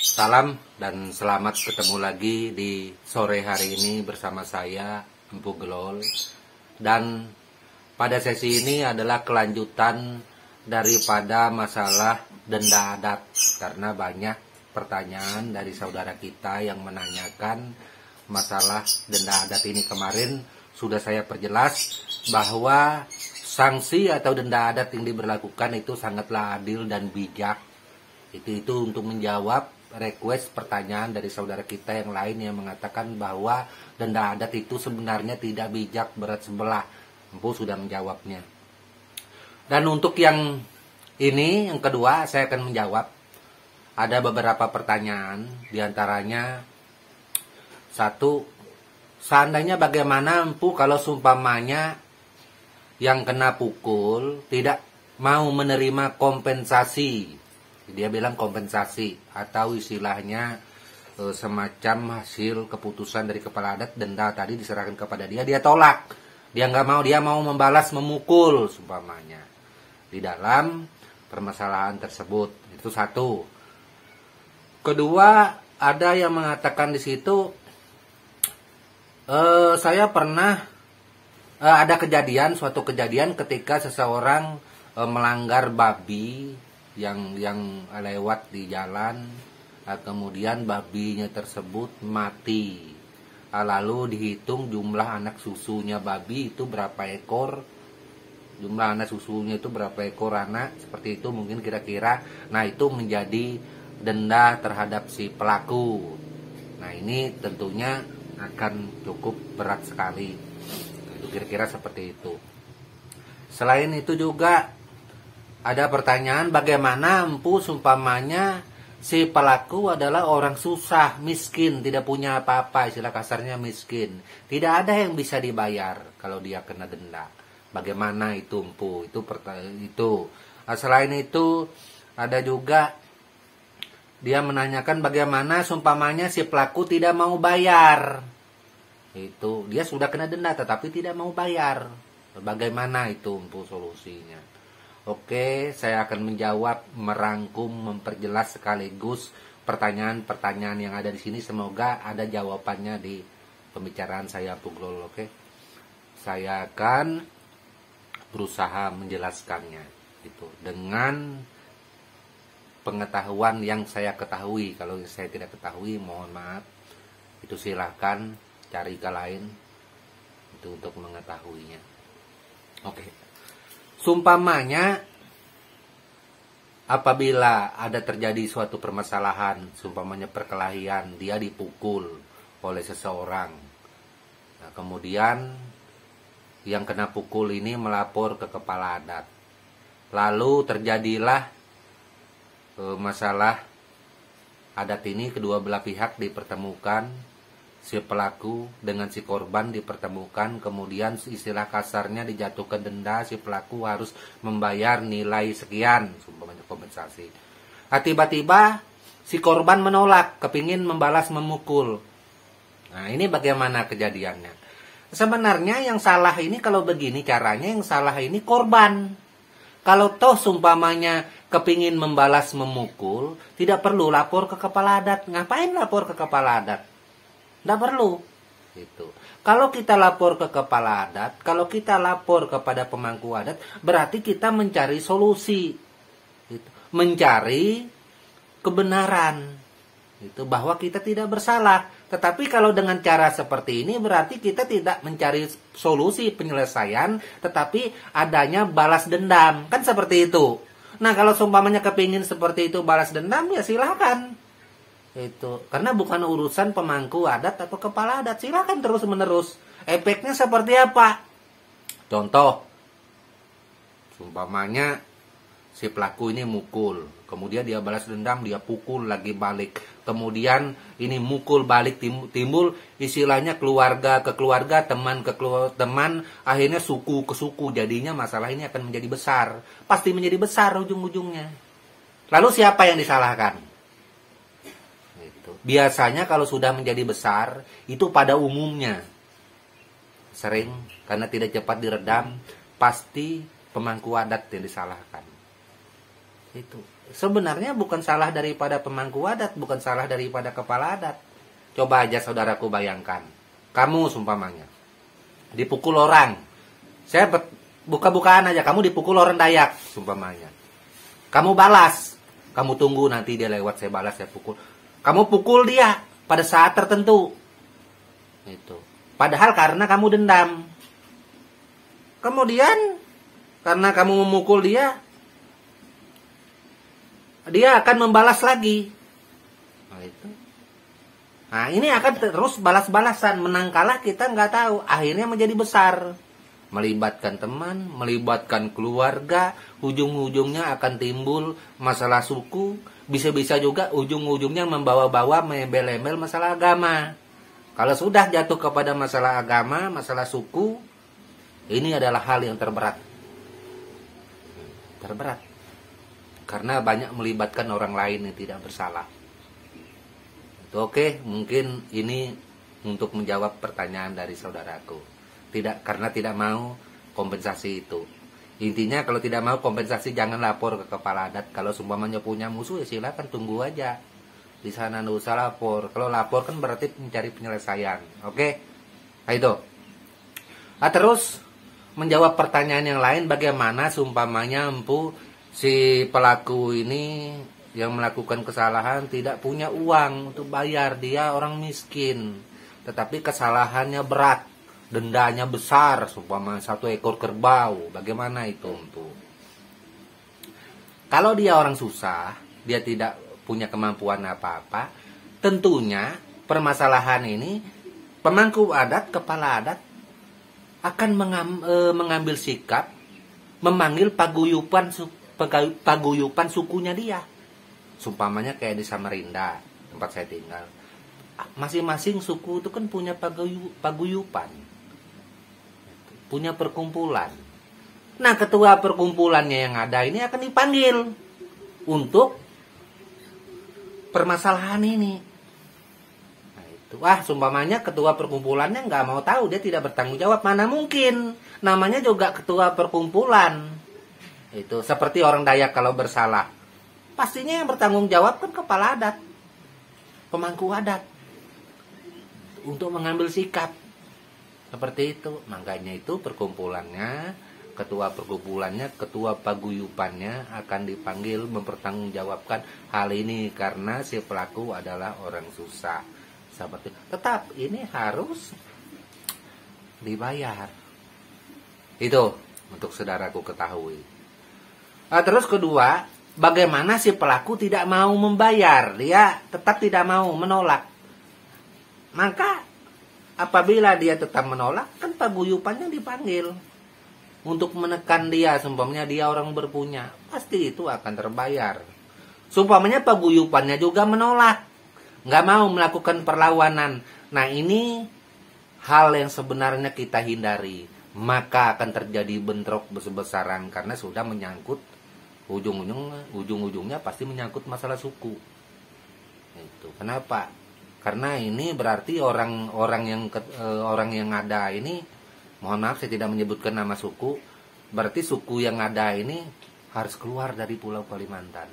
Salam dan selamat ketemu lagi di sore hari ini bersama saya, Empu Gelol. Dan pada sesi ini adalah kelanjutan daripada masalah denda adat. Karena banyak pertanyaan dari saudara kita yang menanyakan masalah denda adat ini. Kemarin sudah saya perjelas bahwa sanksi atau denda adat yang diberlakukan itu sangatlah adil dan bijak. Itu untuk menjawab request pertanyaan dari saudara kita yang lain yang mengatakan bahwa denda adat itu sebenarnya tidak bijak, berat sebelah. Empu sudah menjawabnya. Dan untuk yang ini, yang kedua, saya akan menjawab. Ada beberapa pertanyaan, diantaranya satu, seandainya bagaimana Empu kalau seumpamanya yang kena pukul tidak mau menerima kompensasi. Dia bilang kompensasi atau istilahnya semacam hasil keputusan dari kepala adat, denda tadi diserahkan kepada dia, dia tolak. Dia nggak mau, dia mau membalas memukul seumpamanya di dalam permasalahan tersebut. Itu satu. Kedua, ada yang mengatakan di situ saya pernah ada suatu kejadian ketika seseorang melanggar babi yang lewat di jalan, kemudian babinya tersebut mati. Lalu dihitung jumlah anak susunya babi itu berapa ekor, jumlah anak susunya itu berapa ekor anak, seperti itu mungkin kira-kira. Nah, itu menjadi denda terhadap si pelaku. Nah, ini tentunya akan cukup berat sekali. Itu kira-kira seperti itu. Selain itu juga ada pertanyaan, bagaimana Empu seumpamanya si pelaku adalah orang susah, miskin, tidak punya apa-apa, istilah kasarnya miskin. Tidak ada yang bisa dibayar kalau dia kena denda. Bagaimana itu Empu? Itu. Selain itu ada juga dia menanyakan bagaimana seumpamanya si pelaku tidak mau bayar. Itu, dia sudah kena denda tetapi tidak mau bayar. Bagaimana itu Empu solusinya? Oke, saya akan menjawab, merangkum, memperjelas sekaligus pertanyaan-pertanyaan yang ada di sini. Semoga ada jawabannya di pembicaraan saya, Empu Gelol. Oke, saya akan berusaha menjelaskannya itu dengan pengetahuan yang saya ketahui. Kalau saya tidak ketahui, mohon maaf. Itu silahkan cari ke lain itu untuk mengetahuinya. Oke. Sumpamanya apabila ada terjadi suatu permasalahan, sumpamanya perkelahian, dia dipukul oleh seseorang. Nah, kemudian yang kena pukul ini melapor ke kepala adat. Lalu terjadilah masalah adat ini, kedua belah pihak dipertemukan. Si pelaku dengan si korban dipertemukan, kemudian istilah kasarnya dijatuhkan denda, si pelaku harus membayar nilai sekian, sumpamanya kompensasi. Tiba-tiba si korban menolak, kepingin membalas memukul. Nah, ini bagaimana kejadiannya? Sebenarnya yang salah ini kalau begini caranya, yang salah ini korban. Kalau toh sumpamanya kepingin membalas memukul, tidak perlu lapor ke kepala adat. Ngapain lapor ke kepala adat? Tidak perlu. Gitu. Kalau kita lapor ke kepala adat, kalau kita lapor kepada pemangku adat, berarti kita mencari solusi. Gitu. Mencari kebenaran. Gitu. Bahwa kita tidak bersalah. Tetapi kalau dengan cara seperti ini, berarti kita tidak mencari solusi penyelesaian, tetapi adanya balas dendam. Kan seperti itu. Nah, kalau seumpamanya kepingin seperti itu balas dendam, ya silakan. Itu karena bukan urusan pemangku adat atau kepala adat, silakan terus menerus. Efeknya seperti apa? Contoh, umpamanya si pelaku ini mukul, kemudian dia balas dendam, dia pukul lagi balik, kemudian ini mukul balik, timbul istilahnya keluarga ke keluarga, teman ke teman, akhirnya suku ke suku, jadinya masalah ini akan menjadi besar, pasti menjadi besar ujung-ujungnya. Lalu siapa yang disalahkan? Biasanya kalau sudah menjadi besar, itu pada umumnya sering karena tidak cepat diredam, pasti pemangku adat yang disalahkan. Itu sebenarnya bukan salah daripada pemangku adat, bukan salah daripada kepala adat. Coba aja saudaraku bayangkan, kamu sumpamanya dipukul orang. Saya buka-bukaan aja, kamu dipukul orang Dayak sumpamanya. Kamu balas, kamu tunggu nanti dia lewat, saya balas, saya pukul. Kamu pukul dia pada saat tertentu. Itu. Padahal karena kamu dendam. Kemudian karena kamu memukul dia, dia akan membalas lagi. Nah, itu. Nah, ini akan terus balas-balasan. Menang kalah kita nggak tahu. Akhirnya menjadi besar. Melibatkan teman, melibatkan keluarga. Ujung-ujungnya akan timbul masalah suku. Bisa-bisa juga ujung-ujungnya membawa-bawa membel-embel masalah agama. Kalau sudah jatuh kepada masalah agama, masalah suku, ini adalah hal yang terberat. Terberat. Karena banyak melibatkan orang lain yang tidak bersalah. Itu oke, mungkin ini untuk menjawab pertanyaan dari saudaraku. Karena tidak mau kompensasi itu. Intinya kalau tidak mau kompensasi jangan lapor ke kepala adat. Kalau seumpamanya punya musuh ya silakan tunggu aja. Di sana nggak usah lapor. Kalau lapor kan berarti mencari penyelesaian. Oke? Nah itu. Nah, terus menjawab pertanyaan yang lain, bagaimana seumpamanya si pelaku ini yang melakukan kesalahan tidak punya uang untuk bayar, dia orang miskin, tetapi kesalahannya berat, dendanya besar, seumpama 1 ekor kerbau, bagaimana itu untuk? Kalau dia orang susah, dia tidak punya kemampuan apa-apa, tentunya permasalahan ini pemangku adat, kepala adat akan mengambil sikap, memanggil paguyupan sukunya dia. Sumpamanya kayak di Samarinda, tempat saya tinggal. Masing-masing suku itu kan punya paguyupan. Punya perkumpulan. Nah, ketua perkumpulannya yang ada ini akan dipanggil untuk permasalahan ini. Nah, itu. Sumpamanya ketua perkumpulannya nggak mau tahu, dia tidak bertanggung jawab. Mana mungkin? Namanya juga ketua perkumpulan. Itu seperti orang Dayak kalau bersalah. Pastinya yang bertanggung jawab kan kepala adat, pemangku adat, untuk mengambil sikap seperti itu. Makanya itu perkumpulannya, ketua perkumpulannya, ketua paguyupannya akan dipanggil mempertanggungjawabkan hal ini karena si pelaku adalah orang susah. Seperti itu. Tetap ini harus dibayar. Itu untuk saudaraku ketahui. Terus kedua, bagaimana si pelaku tidak mau membayar, dia tetap tidak mau, menolak. Maka apabila dia tetap menolak, kan paguyupannya dipanggil untuk menekan dia, seumpamanya dia orang berpunya, pasti itu akan terbayar. Seumpamanya paguyupannya juga menolak, nggak mau melakukan perlawanan. Nah, ini hal yang sebenarnya kita hindari. Maka akan terjadi bentrok besar-besaran karena sudah menyangkut ujung-ujungnya pasti menyangkut masalah suku. Itu kenapa? Karena ini berarti orang yang ada ini, mohon maaf saya tidak menyebutkan nama suku, berarti suku yang ada ini harus keluar dari Pulau Kalimantan.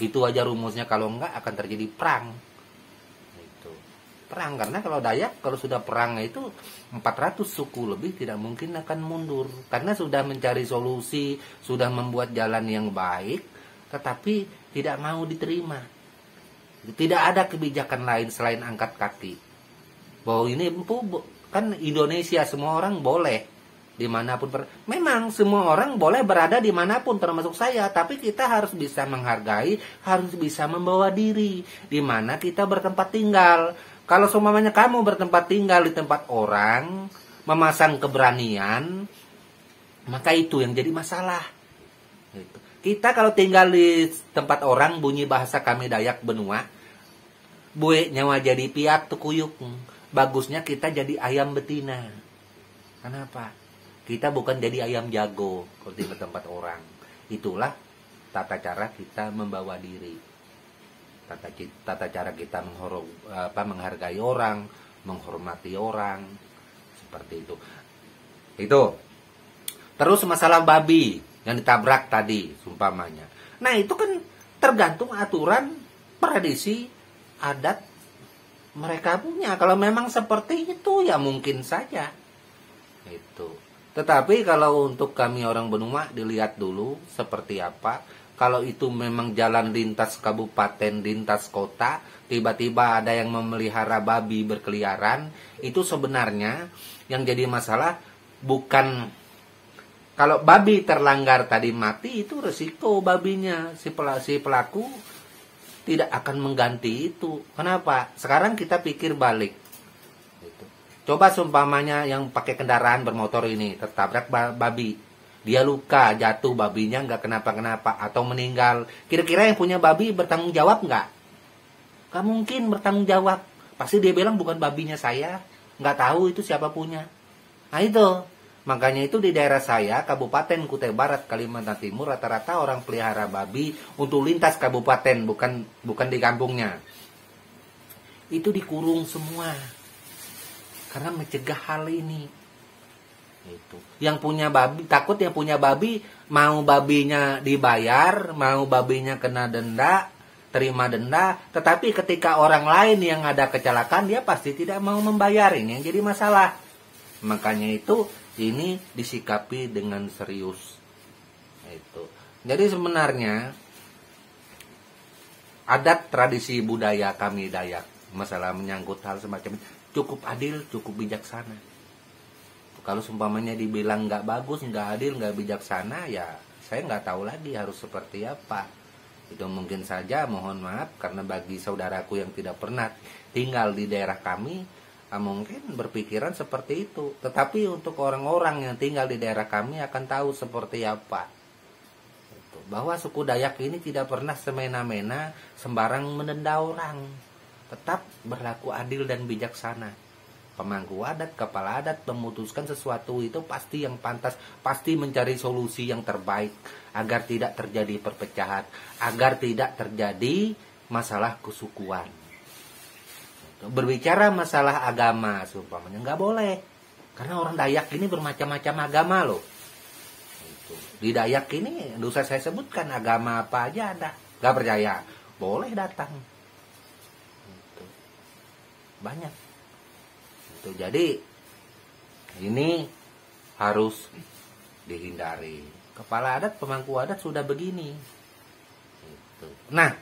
Itu aja rumusnya, kalau enggak akan terjadi perang. Itu perang, karena kalau Dayak kalau sudah perang itu 400 suku lebih tidak mungkin akan mundur, karena sudah mencari solusi, sudah membuat jalan yang baik, tetapi tidak mau diterima. Tidak ada kebijakan lain selain angkat kaki. Bahwa ini kan Indonesia, semua orang boleh dimanapun. Memang semua orang boleh berada dimanapun, termasuk saya. Tapi kita harus bisa menghargai, harus bisa membawa diri di mana kita bertempat tinggal. Kalau semuanya kamu bertempat tinggal di tempat orang, memasang keberanian, maka itu yang jadi masalah. Kita kalau tinggal di tempat orang, bunyi bahasa kami Dayak Benua, bue nyawa jadi piak tukuyuk. Bagusnya kita jadi ayam betina. Kenapa? Kita bukan jadi ayam jago kalau di tempat orang. Itulah tata cara kita membawa diri. Tata cara kita menghargai orang, menghormati orang, seperti itu. Itu. Terus masalah babi yang ditabrak tadi, sumpamanya. Nah, itu kan tergantung aturan tradisi adat mereka punya. Kalau memang seperti itu ya mungkin saja itu. Tetapi kalau untuk kami orang benua, dilihat dulu seperti apa. Kalau itu memang jalan lintas kabupaten, lintas kota, tiba-tiba ada yang memelihara babi berkeliaran, itu sebenarnya yang jadi masalah bukan kalau babi terlanggar tadi mati, itu resiko babinya. Si pelaku tidak akan mengganti itu. Kenapa? Sekarang kita pikir balik. Coba seumpamanya yang pakai kendaraan bermotor ini tertabrak babi, dia luka, jatuh, babinya nggak kenapa-kenapa atau meninggal. Kira-kira yang punya babi bertanggung jawab nggak? Nggak mungkin bertanggung jawab. Pasti dia bilang bukan babinya saya, nggak tahu itu siapa punya. Nah itu, makanya itu di daerah saya, Kabupaten Kutai Barat, Kalimantan Timur, rata-rata orang pelihara babi untuk lintas kabupaten, bukan di kampungnya. Itu dikurung semua. Karena mencegah hal ini. Itu. Yang punya babi, takut yang punya babi mau babinya dibayar, mau babinya kena denda, terima denda, tetapi ketika orang lain yang ada kecelakaan dia pasti tidak mau membayar. Ini yang jadi masalah. Makanya itu ini disikapi dengan serius. Itu. Jadi sebenarnya adat tradisi budaya kami Dayak, masalah menyangkut hal semacam ini cukup adil, cukup bijaksana. Kalau seumpamanya dibilang nggak bagus, nggak adil, nggak bijaksana, ya saya nggak tahu lagi harus seperti apa. Itu mungkin saja, mohon maaf, karena bagi saudaraku yang tidak pernah tinggal di daerah kami, mungkin berpikiran seperti itu. Tetapi untuk orang-orang yang tinggal di daerah kami akan tahu seperti apa. Bahwa suku Dayak ini tidak pernah semena-mena sembarang mendenda orang. Tetap berlaku adil dan bijaksana. Pemangku adat, kepala adat memutuskan sesuatu itu pasti yang pantas, pasti mencari solusi yang terbaik agar tidak terjadi perpecahan, agar tidak terjadi masalah kesukuan. Berbicara masalah agama, seumpamanya nggak boleh, karena orang Dayak ini bermacam-macam agama loh. Di Dayak ini, dosa saya sebutkan agama apa aja ada, nggak percaya, boleh datang. Banyak itu. Jadi ini harus dihindari. Kepala adat, pemangku adat sudah begini itu. Nah,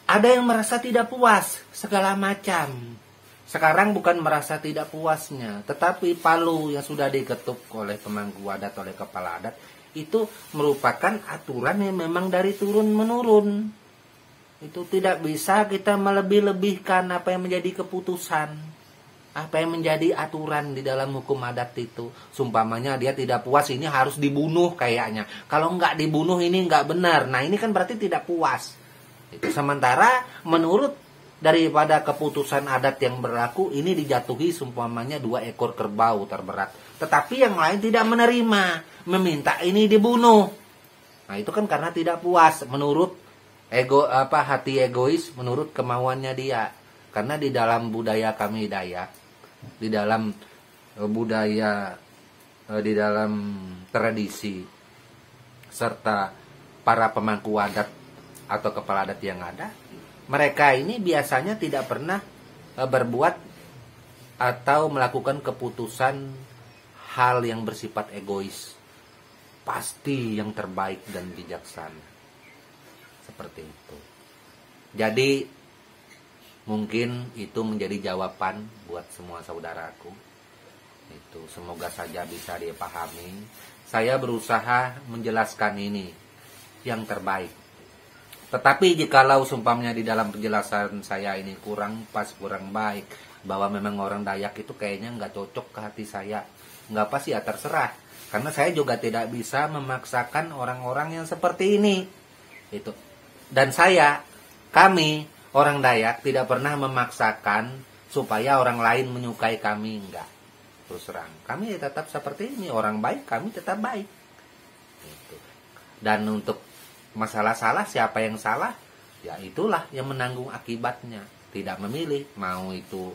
ada yang merasa tidak puas segala macam. Sekarang bukan merasa tidak puasnya, tetapi palu yang sudah diketuk oleh pemangku adat, oleh kepala adat, itu merupakan aturan yang memang dari turun menurun. Itu tidak bisa kita melebih-lebihkan apa yang menjadi keputusan, apa yang menjadi aturan di dalam hukum adat itu. Sumpamanya dia tidak puas, ini harus dibunuh kayaknya. Kalau nggak dibunuh ini nggak benar. Nah ini kan berarti tidak puas. Itu sementara menurut daripada keputusan adat yang berlaku, ini dijatuhi sumpamanya 2 ekor kerbau terberat. Tetapi yang lain tidak menerima, meminta ini dibunuh. Nah itu kan karena tidak puas menurut hati egois, menurut kemauannya dia. Karena di dalam budaya kami Dayak, di dalam budaya, di dalam tradisi serta para pemangku adat atau kepala adat yang ada, mereka ini biasanya tidak pernah berbuat atau melakukan keputusan hal yang bersifat egois. Pasti yang terbaik dan bijaksana. Seperti itu. Jadi mungkin itu menjadi jawaban buat semua saudaraku. Itu semoga saja bisa dipahami. Saya berusaha menjelaskan ini yang terbaik. Tetapi jikalau sumpamnya di dalam penjelasan saya ini kurang pas, kurang baik, bahwa memang orang Dayak itu kayaknya nggak cocok ke hati saya, nggak pas ya terserah. Karena saya juga tidak bisa memaksakan orang-orang yang seperti ini. Itu. Dan kami, orang Dayak tidak pernah memaksakan supaya orang lain menyukai kami, enggak. Terus terang, kami tetap seperti ini, orang baik, kami tetap baik. Gitu. Dan untuk masalah salah, siapa yang salah, ya itulah yang menanggung akibatnya. Tidak memilih, mau itu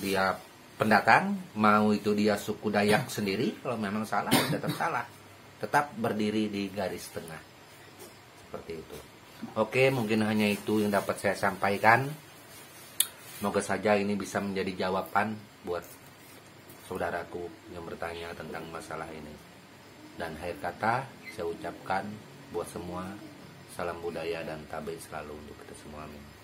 dia pendatang, mau itu dia suku Dayak sendiri, kalau memang salah, tetap salah. Tetap berdiri di garis tengah. seperti itu. Oke, mungkin hanya itu yang dapat saya sampaikan. Semoga saja ini bisa menjadi jawaban buat saudaraku yang bertanya tentang masalah ini. Dan akhir kata saya ucapkan buat semua, salam budaya dan tabe selalu untuk kita semua. Amin.